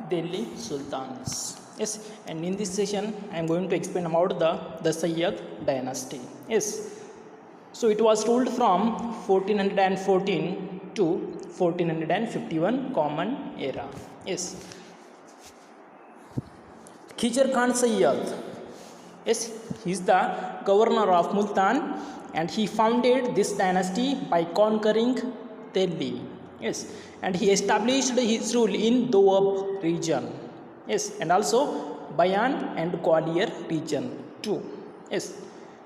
Delhi Sultans. Yes, and in this session I am going to explain about the Sayyid dynasty. Yes, so it was ruled from 1414 to 1451 Common Era. Yes, Khizr Khan Sayyid. Yes, he is the governor of Multan, and he founded this dynasty by conquering Delhi. Yes, and he established his rule in Doab region. Yes, and also Bayan and Gwalior region too. Yes,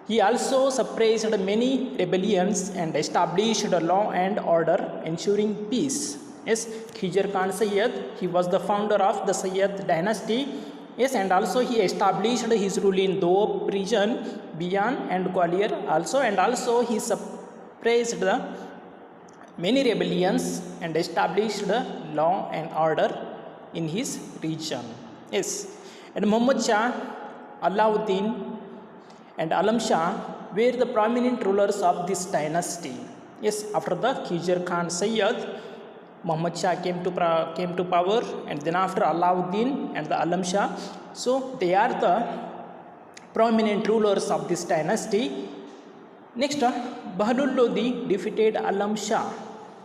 he also suppressed many rebellions and established law and order, ensuring peace. Yes, Khizr Khan Sayyid, he was the founder of the Sayyid dynasty. Yes, and also he established his rule in Doab region, Bayan and Gwalior also, and also he suppressed the many rebellions and established law and order in his region. Yes, and Muhammad Shah, Alauddin and Alam Shah were the prominent rulers of this dynasty. Yes, after the Khizr Khan Sayyid, Muhammad Shah came to power, and then after Alauddin and the Alam Shah, so they are the prominent rulers of this dynasty. Next, Bahlul Lodi defeated Alam Shah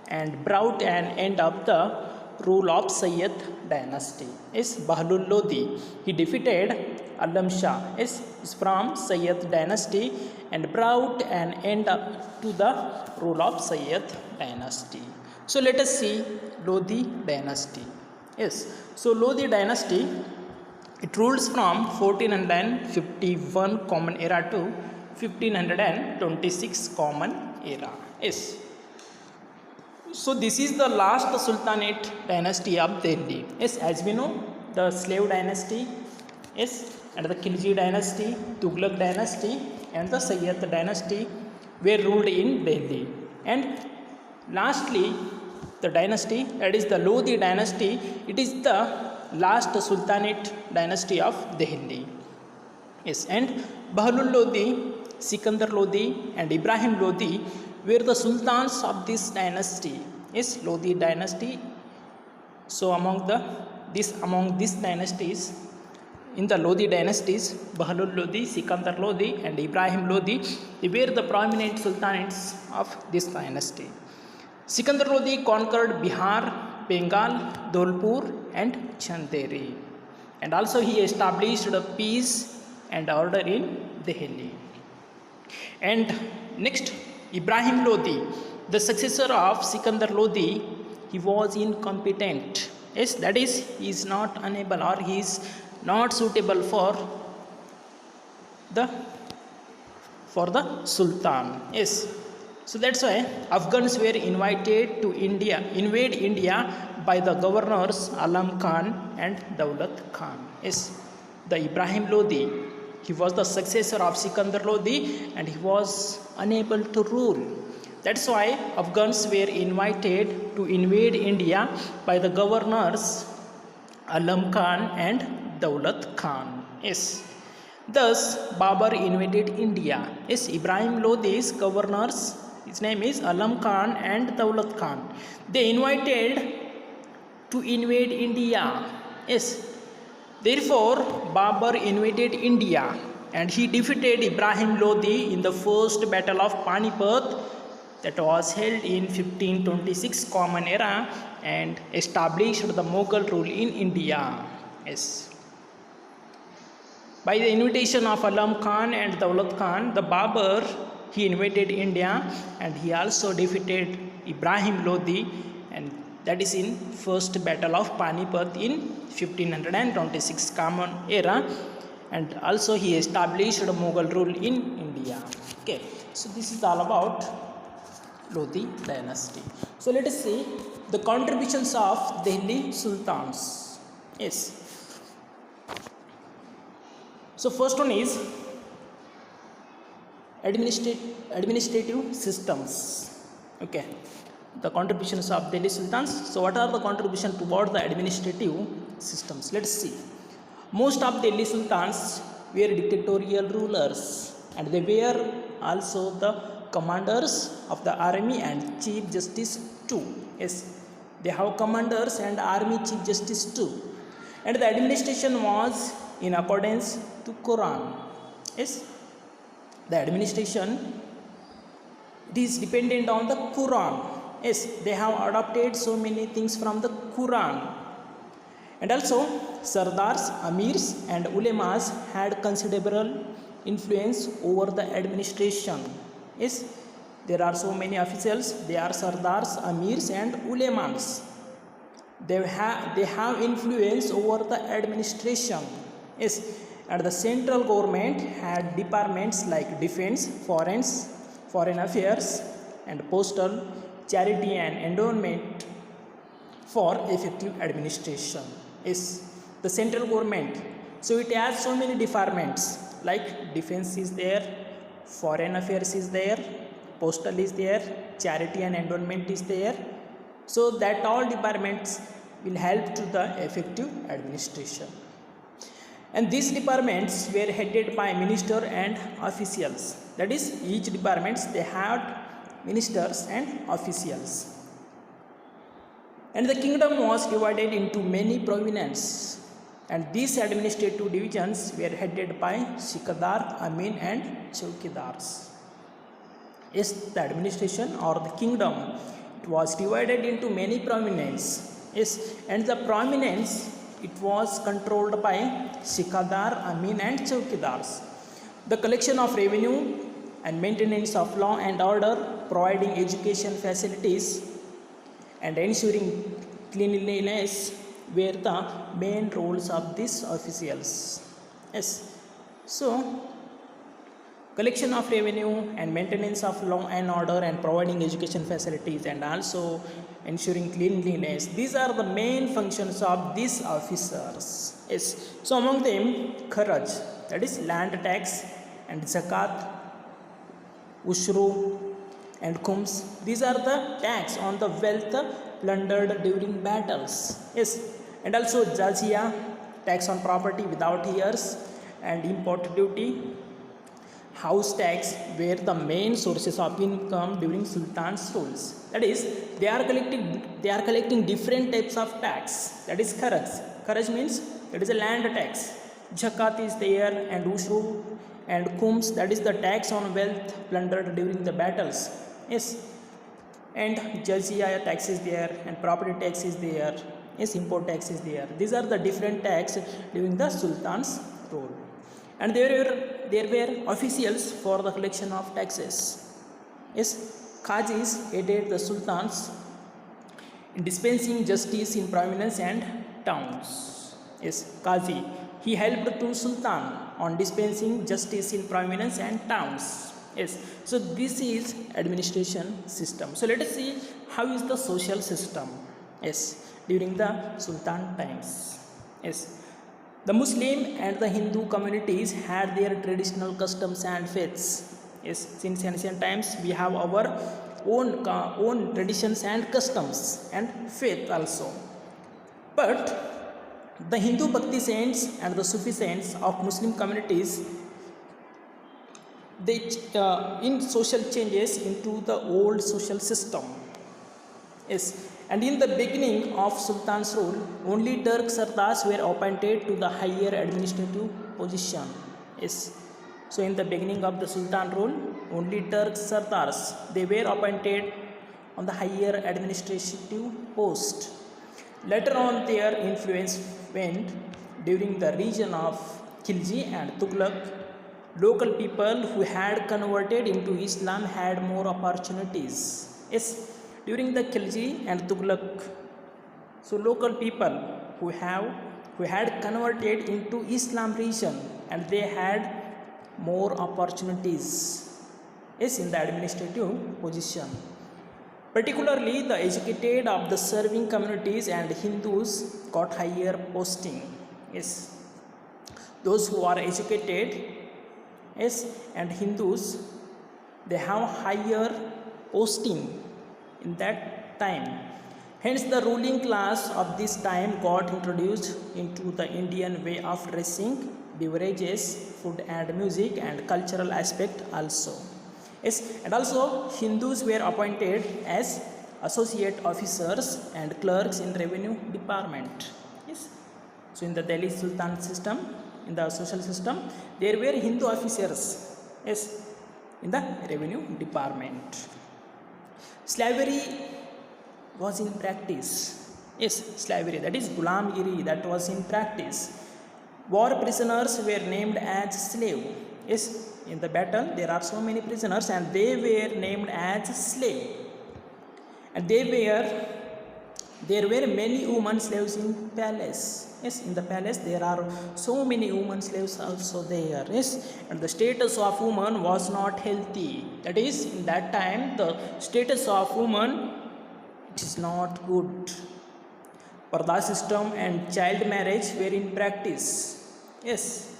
and brought an end of the rule of Sayyid dynasty. Yes, Bahlul Lodi, he defeated Alam Shah, is from Sayyid dynasty and brought an end to the rule of Sayyid dynasty. So let us see Lodi dynasty. Yes, so Lodi dynasty, it rules from 1451 Common Era to 1526 Common Era. Yes, so this is the last Sultanate dynasty of Delhi. Yes, as we know, the slave dynasty, yes, and the Khilji dynasty, Tughlaq dynasty and the Sayyid dynasty were ruled in Delhi. And lastly, the dynasty, that is the Lodi dynasty, it is the last Sultanate dynasty of Delhi. Yes, and Bahlul Lodi, Sikandar Lodi and Ibrahim Lodi were the sultans of this dynasty. Yes, Lodi dynasty. So among these dynasties, in the Lodi dynasties, Bahlul Lodi, Sikandar Lodi and Ibrahim Lodi, they were the prominent sultanates of this dynasty. Sikandar Lodi conquered Bihar, Bengal, Dholpur and Chanderi, and also he established peace and order in Delhi. And next, Ibrahim Lodi, the successor of Sikandar Lodi, he was incompetent. Yes, that is, he is not unable or he is not suitable for the Sultan. Yes, so that's why Afghans were invited to invade India by the governors Alam Khan and Daulat Khan. Yes, the Ibrahim Lodi, he was the successor of Sikandar Lodi and he was unable to rule. That's why Afghans were invited to invade India by the governors Alam Khan and Daulat Khan. Yes, thus Babur invaded India. Yes, Ibrahim Lodi's governors, his name is Alam Khan and Daulat Khan, they invited to invade India. Yes, therefore Babur invaded India and he defeated Ibrahim Lodi in the first battle of Panipat that was held in 1526 Common Era and established the Mughal rule in India. Yes, by the invitation of Alam Khan and Daulat Khan, the Babur, he invaded India and he also defeated Ibrahim Lodi, and that is in first battle of Panipat in 1526 Common Era, and also he established the Mughal rule in India. Okay, so this is all about Lodi dynasty. So let us see the contributions of Delhi Sultans. Yes, so first one is administrative systems. Okay, the contributions of Delhi Sultans. So what are the contributions toward the administrative systems? Let's see. Most of Delhi Sultans were dictatorial rulers, and they were also the commanders of the army and chief justice too. Yes, they have commanders and army chief justice too. and the administration was in accordance to Quran. Yes, the administration, it is dependent on the Quran. Yes, they have adopted so many things from the Quran. And also Sardars, Amirs and Ulemas had considerable influence over the administration. Yes, there are so many officials, they are Sardars, Amirs and Ulemas. They have influence over the administration. Yes, and the central government had departments like defense, foreign affairs and postal, charity and endowment for effective administration. Is the central government, so it has so many departments like defense is there, foreign affairs is there, postal is there, charity and endowment is there, so that all departments will help to the effective administration. And these departments were headed by minister and officials, that is each departments they had ministers and officials. And the kingdom was divided into many provinces, and these administrative divisions were headed by Sikadar, Amin and Chowkidars. Yes, the administration or the kingdom, it was divided into many provinces. Yes, and the province, it was controlled by Sikadar, Amin and Chowkidars. The collection of revenue and maintenance of law and order, providing education facilities and ensuring cleanliness were the main roles of these officials. Yes, so collection of revenue and maintenance of law and order and providing education facilities and also ensuring cleanliness, these are the main functions of these officers. Yes, so among them kharaj, that is land tax, and zakat, ushru and khums, these are the tax on the wealth plundered during battles. Yes, and also jazia, tax on property without heirs, and import duty, house tax were the main sources of income during sultan's rules. That is, they are collecting different types of tax. That is kharaj means that is a land tax, zakat is there, and ushru and khums, that is the tax on wealth plundered during the battles. Yes, and jazia tax is there, and property tax is there. Yes, import tax is there. These are the different tax during the sultan's rule. And there were officials for the collection of taxes. Yes, qazis aided the sultans in dispensing justice in provinces and towns. Yes, qazi, he helped to sultan on dispensing justice in provinces and towns. Yes, so this is administration system. So let us see how is the social system. Yes, during the sultan times. Yes, the Muslim and the Hindu communities had their traditional customs and faiths. Yes, since ancient times we have our own traditions and customs and faith also. But the Hindu Bhakti saints and the Sufi saints of Muslim communities, they in social changes into the old social system. Yes, and in the beginning of Sultan's rule, only Turk Sardars were appointed to the higher administrative position. Yes, so in the beginning of the Sultan rule, only Turk Sardars, they were appointed on the higher administrative post. Later on, their influence went during the region of Khilji and Tughlaq. Local people who had converted into Islam had more opportunities. Yes, during the Khilji and Tughlaq, so local people who had converted into Islam region, and they had more opportunities. Yes, in the administrative position. Particularly the educated of the serving communities and Hindus got higher posting. Yes, those who are educated, yes, and Hindus, they have higher posting in that time. Hence the ruling class of this time got introduced into the Indian way of dressing, beverages, food and music and cultural aspect also. Yes, and also Hindus were appointed as associate officers and clerks in revenue department. Yes, So in the Delhi Sultan system, in the social system, there were Hindu officers, yes, in the revenue department. Slavery was in practice. Yes, slavery, that is Ghulamgiri, that was in practice. War prisoners were named as slave. Yes, in the battle there are so many prisoners and they were named as slave. And there were many women slaves in palace. Yes, in the palace there are so many women slaves also there. Yes, and the status of woman was not healthy. That is, in that time the status of woman, it is not good. Parda system and child marriage were in practice. Yes,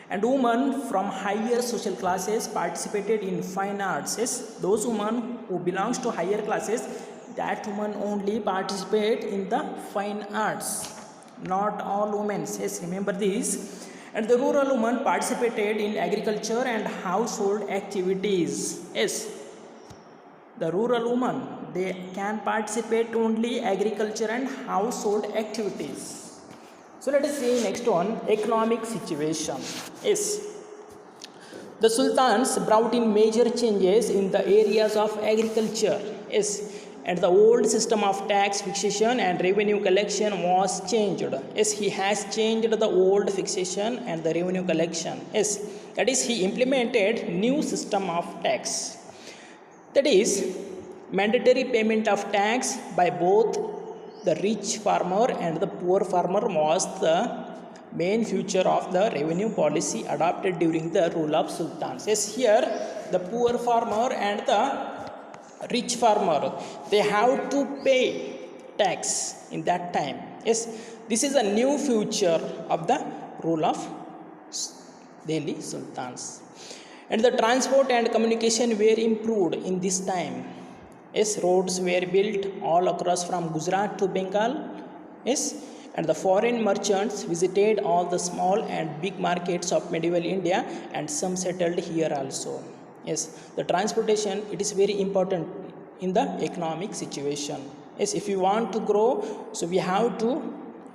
and women from higher social classes participated in fine arts. Yes, those women who belongs to higher classes, that women only participate in the fine arts, not all women. Yes, remember this. And the rural women participated in agriculture and household activities. Yes, the rural women, they can participate only agriculture and household activities. So let us see next one, economic situation. Yes, the sultans brought in major changes in the areas of agriculture. Yes, and the old system of tax fixation and revenue collection was changed. Yes, he has changed the old fixation and the revenue collection. Yes, that is, he implemented new system of tax. That is, mandatory payment of tax by both the rich farmer and the poor farmer was the main feature of the revenue policy adopted during the rule of sultans. Yes, here the poor farmer and the rich farmer, they have to pay tax in that time. Yes, this is a new feature of the rule of Delhi sultans. And the transport and communication were improved in this time. Yes, roads were built all across from Gujarat to Bengal. Yes, and the foreign merchants visited all the small and big markets of medieval India, and some settled here also. Yes, the transportation, it is very important in the economic situation. Yes, if you want to grow, so we have to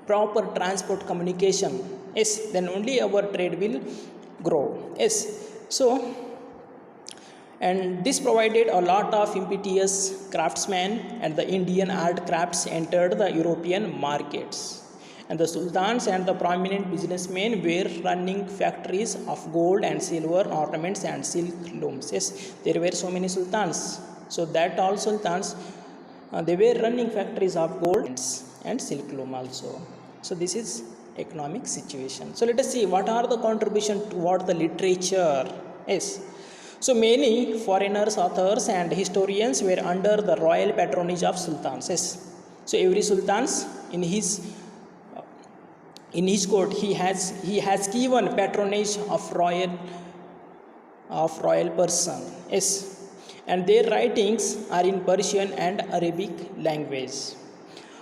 proper transport communication. Yes, then only our trade will grow. Yes, so, and this provided a lot of impetuous craftsmen, and the Indian art crafts entered the European markets. And the sultans and the prominent businessmen were running factories of gold and silver ornaments and silk looms. Yes, there were so many sultans, so that all sultans, they were running factories of gold and silk loom also. So this is economic situation. So let us see what are the contribution toward the literature. Yes, so many foreigners, authors and historians were under the royal patronage of sultans. Yes, so every sultans in his court, he has given patronage of royal person. Yes, and their writings are in Persian and Arabic language.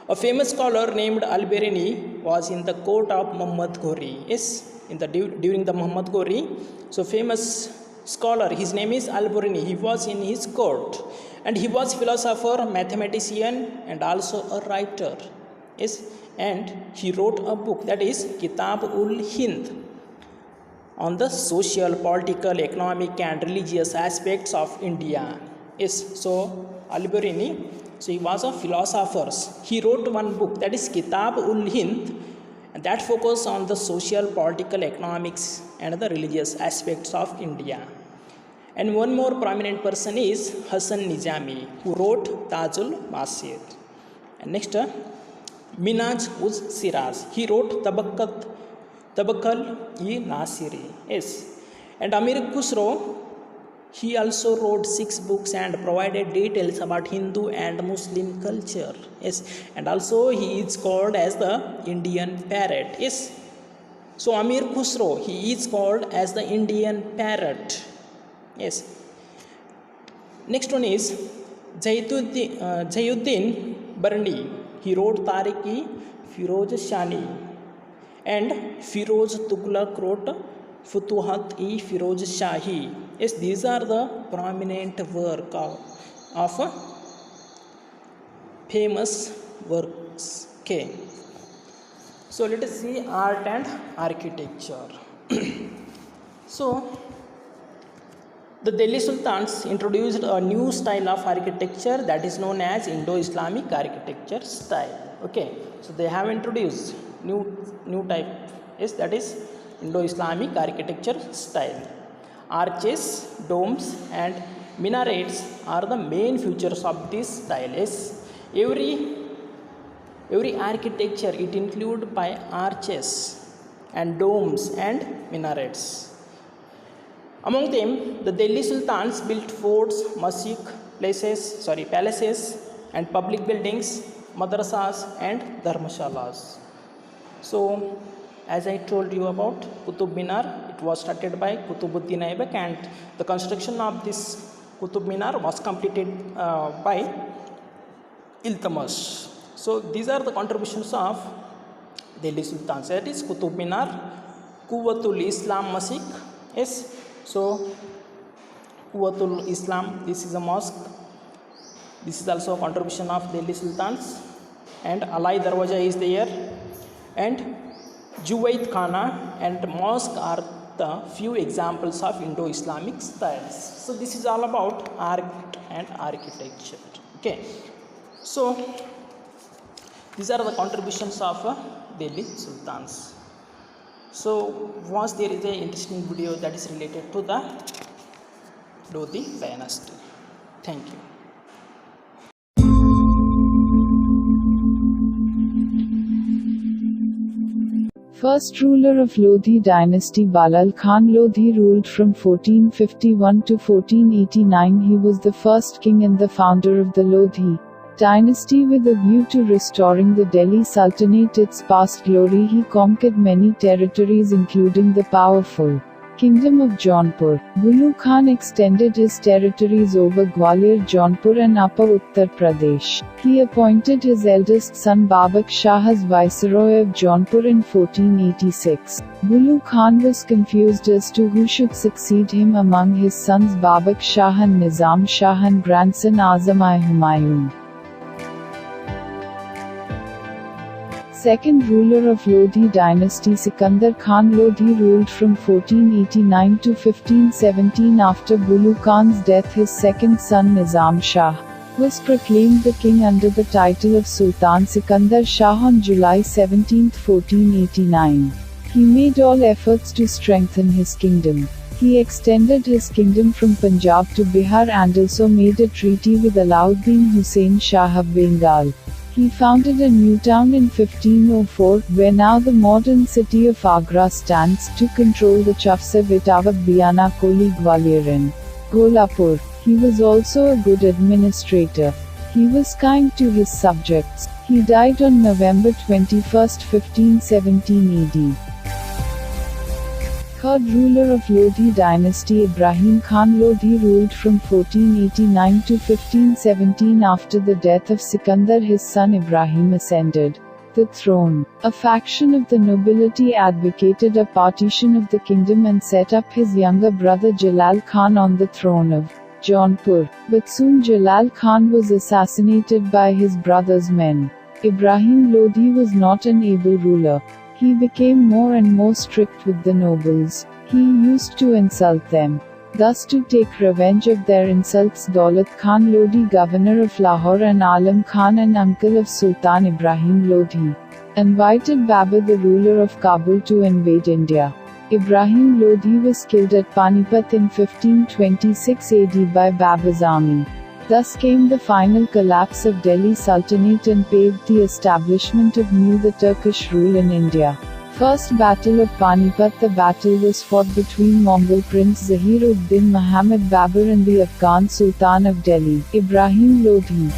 A famous scholar named Al-Biruni was in the court of Muhammad Ghori. Yes, during the Muhammad Ghori, so famous scholar, his name is Al-Biruni, he was in his court, and he was philosopher, mathematician and also a writer. Yes, and he wrote a book, that is Kitab-ul-Hind, on the social, political, economic and religious aspects of India. Yes, so Al-Biruni, so he was a philosopher. He wrote one book, that is Kitab-ul-Hind, and that focused on the social, political, economics and the religious aspects of India. And one more prominent person is Hasan Nizami, who wrote Tajul Masir. And next, Minhaj-uz-Siraz, he wrote Tabaqat-i-Nasiri. Yes, and Amir Khusro, he also wrote 6 books and provided details about Hindu and Muslim culture. Yes, and also he is called as the Indian parrot. Yes, so Amir Khusro, he is called as the Indian parrot. Yes, next one is Jayuddin Barni, he wrote Tariq-i Firoz Shani, and Firoz Tughlaq wrote Futuhat-i Firoz Shahi. Yes, these are the prominent work of famous works. Okay, So let us see art and architecture. So the Delhi Sultans introduced a new style of architecture that is known as Indo-Islamic architecture style. Okay, so they have introduced new type, yes, that is Indo-Islamic architecture style. Arches, domes and minarets are the main features of this style. Yes, every architecture it include by arches and domes and minarets. Among them, the Delhi Sultans built forts, masjid, palaces and public buildings, madrasas and dharmashalas. So as I told you about Qutub Minar, it was started by Qutubuddin Aibak, and the construction of this Qutub Minar was completed by Iltutmish. So these are the contributions of Delhi Sultans. That is Qutub Minar, Quwwatul Islam Masjid. Yes, so Quwwatul Islam, this is a mosque. This is also a contribution of Delhi Sultans. And Alai Darwaja is there. And Juwaid Khana and mosque are the few examples of Indo-Islamic styles. So this is all about art and architecture. Okay, so these are the contributions of Delhi Sultans. So once there is a interesting video that is related to the Lodi dynasty. Thank you. First ruler of Lodi dynasty Balal Khan Lodi ruled from 1451 to 1489. He was the first king and the founder of the Lodi dynasty with a view to restoring the Delhi Sultanate its past glory. He conquered many territories including the powerful Kingdom of Jaunpur. Bulu Khan extended his territories over Gwalior, Jaunpur and Upper Uttar Pradesh. He appointed his eldest son Babak Shah as Viceroy of Jaunpur in 1486. Bulu Khan was confused as to who should succeed him among his sons Babak Shah and Nizam Shah and grandson Azam-i Humayun. Second ruler of Lodi dynasty Sikandar Khan Lodi ruled from 1489 to 1517. After Bulu Khan's death, his second son Nizam Shah was proclaimed the king under the title of Sultan Sikandar Shah on July 17, 1489. He made all efforts to strengthen his kingdom. He extended his kingdom from Punjab to Bihar and also made a treaty with Alauddin Hussain Shah of Bengal. He founded a new town in 1504, where now the modern city of Agra stands, to control the Chafsa Vitava Biana Koli Gwalior and Golapur. He was also a good administrator. He was kind to his subjects. He died on November 21, 1517 AD. Third ruler of Lodi dynasty Ibrahim Khan Lodi ruled from 1489 to 1517. After the death of Sikandar, his son Ibrahim ascended the throne. A faction of the nobility advocated a partition of the kingdom and set up his younger brother Jalal Khan on the throne of Jaunpur. But soon Jalal Khan was assassinated by his brother's men. Ibrahim Lodi was not an able ruler. He became more and more strict with the nobles. He used to insult them. Thus, to take revenge of their insults, Daulat Khan Lodi, governor of Lahore, and Alam Khan, an uncle of Sultan Ibrahim Lodi, invited Babur, the ruler of Kabul, to invade India. Ibrahim Lodi was killed at Panipat in 1526 AD by Babur's army. Thus came the final collapse of Delhi Sultanate and paved the establishment of the Turkish rule in India. First Battle of Panipat. The battle was fought between Mongol Prince Zahir-ud-Din Muhammad Babur and the Afghan Sultan of Delhi, Ibrahim Lodi.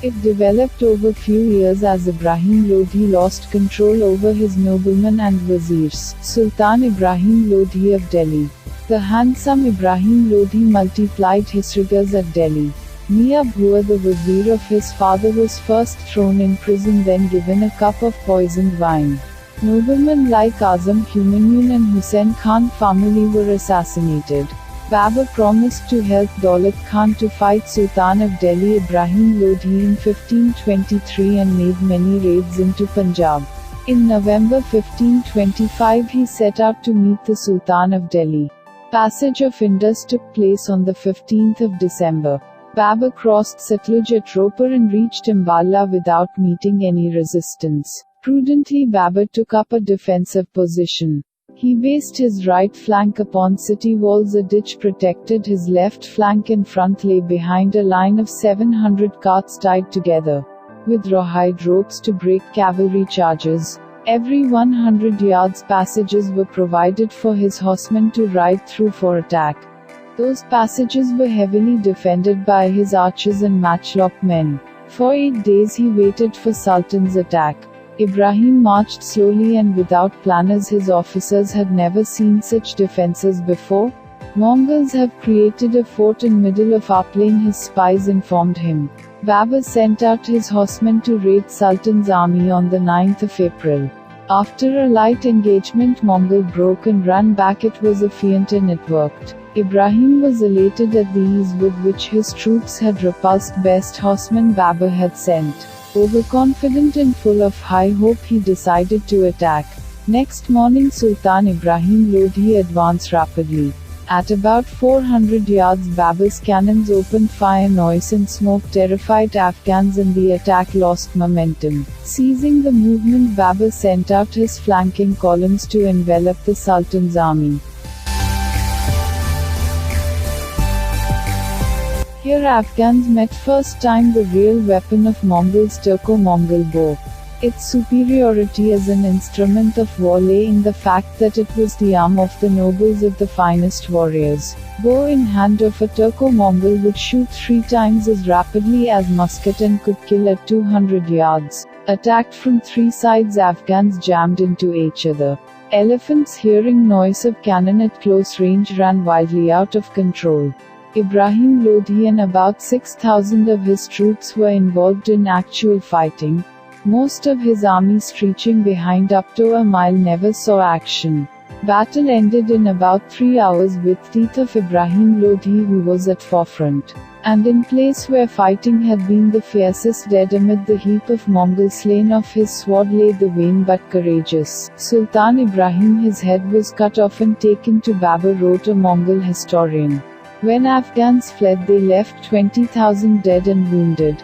It developed over few years as Ibrahim Lodi lost control over his noblemen and viziers. Sultan Ibrahim Lodi of Delhi. The handsome Ibrahim Lodi multiplied his rigors at Delhi. Mia Bhua, the vizier of his father, was first thrown in prison, then given a cup of poisoned wine. Noblemen like Azam Humayun and Hussain Khan family were assassinated. Babur promised to help Daulat Khan to fight Sultan of Delhi Ibrahim Lodi in 1523 and made many raids into Punjab. In November 1525 he set out to meet the Sultan of Delhi. Passage of Indus took place on the 15th of December. Babur crossed Satluj at Ropar and reached Ambala without meeting any resistance. Prudently Babur took up a defensive position. He based his right flank upon city walls. A ditch protected his left flank. In front lay behind a line of 700 carts tied together with rawhide ropes to break cavalry charges. Every 100 yards passages were provided for his horsemen to ride through for attack. Those passages were heavily defended by his archers and matchlock men. For 8 days he waited for Sultan's attack. Ibrahim marched slowly and without planners. His officers had never seen such defenses before. Mongols have created a fort in middle of our plain, his spies informed him. Babur sent out his horsemen to raid Sultan's army on the 9th of April. After a light engagement, Mongol broke and ran back. It was a feint and it worked. Ibrahim was elated at the ease with which his troops had repulsed best horsemen Babur had sent. Overconfident and full of high hope, he decided to attack. Next morning Sultan Ibrahim Lodhi advanced rapidly. At about 400 yards Babur's cannons opened fire. Noise and smoke terrified Afghans and the attack lost momentum. Seizing the movement, Babur sent out his flanking columns to envelop the Sultan's army. Here Afghans met first time the real weapon of Mongols, Turco-Mongol bow. Its superiority as an instrument of war lay in the fact that it was the arm of the nobles, of the finest warriors. Bow in hand of a Turco-Mongol would shoot 3 times as rapidly as musket and could kill at 200 yards. Attacked from 3 sides, Afghans jammed into each other. Elephants, hearing noise of cannon at close range, ran wildly out of control. Ibrahim Lodhi and about 6,000 of his troops were involved in actual fighting. Most of his army, stretching behind up to a mile, never saw action. Battle ended in about 3 hours with teeth of Ibrahim Lodhi, who was at forefront. And in place where fighting had been the fiercest, dead amid the heap of Mongol slain of his sword, lay the vain but courageous Sultan Ibrahim. His head was cut off and taken to Babur, wrote a Mongol historian. When Afghans fled, they left 20,000 dead and wounded.